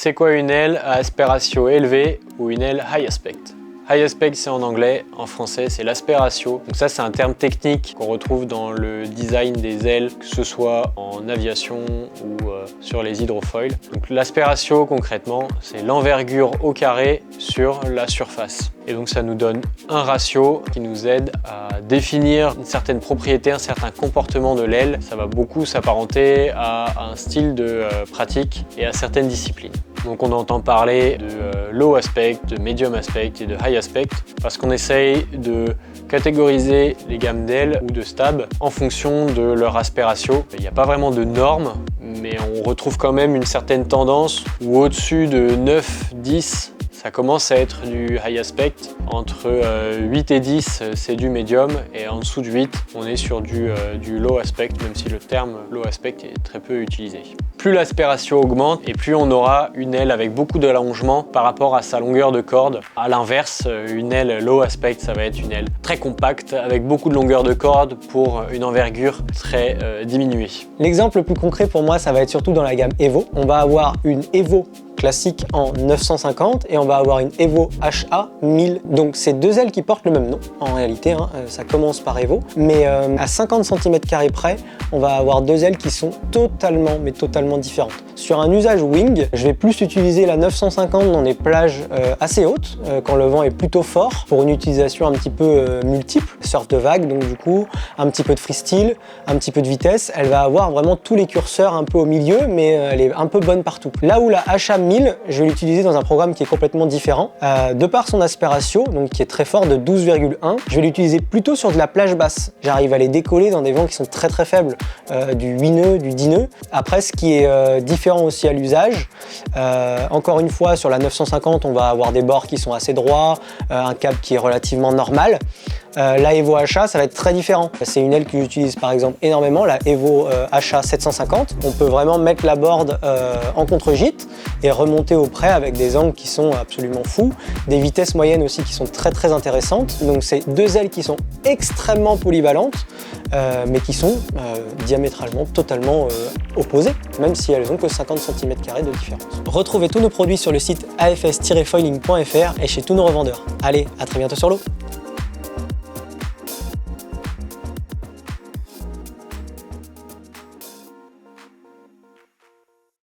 C'est quoi une aile à aspect ratio élevé ou une aile high aspect? High aspect, c'est en anglais, en français, c'est l'aspect ratio. Donc ça, c'est un terme technique qu'on retrouve dans le design des ailes, que ce soit en aviation ou sur les hydrofoils. Donc l'aspect ratio, concrètement, c'est l'envergure au carré sur la surface. Et donc ça nous donne un ratio qui nous aide à définir une certaine propriété, un certain comportement de l'aile. Ça va beaucoup s'apparenter à un style de pratique et à certaines disciplines. Donc on entend parler de low aspect, de medium aspect et de high aspect parce qu'on essaye de catégoriser les gammes d'ailes ou de stabs en fonction de leur aspect ratio. Il n'y a pas vraiment de normes, mais on retrouve quand même une certaine tendance où au-dessus de 9, 10, ça commence à être du high aspect. Entre 8 et 10, c'est du medium. Et en dessous de 8, on est sur du low aspect, même si le terme low aspect est très peu utilisé. Plus l'aspect ratio augmente et plus on aura une aile avec beaucoup d'allongement par rapport à sa longueur de corde. À l'inverse, une aile low aspect, ça va être une aile très compacte avec beaucoup de longueur de corde pour une envergure très diminuée. L'exemple le plus concret pour moi, ça va être surtout dans la gamme Evo. On va avoir une Evo classique en 950 et on va avoir une Evo HA 1000. Donc c'est deux ailes qui portent le même nom en réalité, hein. Ça commence par Evo, mais à 50 cm² près, on va avoir deux ailes qui sont totalement différentes. Sur un usage wing, je vais plus utiliser la 950 dans des plages assez hautes, quand le vent est plutôt fort, pour une utilisation un petit peu multiple, surf de vague, donc du coup un petit peu de freestyle, un petit peu de vitesse. Elle va avoir vraiment tous les curseurs un peu au milieu, mais elle est un peu bonne partout. Là où la HA 1000, je vais l'utiliser dans un programme qui est complètement différent. De par son aspect ratio, donc qui est très fort de 12,1, je vais l'utiliser plutôt sur de la plage basse. J'arrive à les décoller dans des vents qui sont très faibles, du 8 nœuds, du 10 nœuds. Après, ce qui est différent aussi à l'usage, encore une fois, sur la 950, on va avoir des bords qui sont assez droits, un câble qui est relativement normal. La Evo HA, ça va être très différent. C'est une aile que j'utilise par exemple énormément, la Evo HA 750. On peut vraiment mettre la board en contre-gîte et remonter au près avec des angles qui sont absolument fous, des vitesses moyennes aussi qui sont très intéressantes. Donc c'est deux ailes qui sont extrêmement polyvalentes, mais qui sont diamétralement totalement opposées, même si elles ont que 50 cm² de différence. Retrouvez tous nos produits sur le site afs-foiling.fr et chez tous nos revendeurs. Allez, à très bientôt sur l'eau.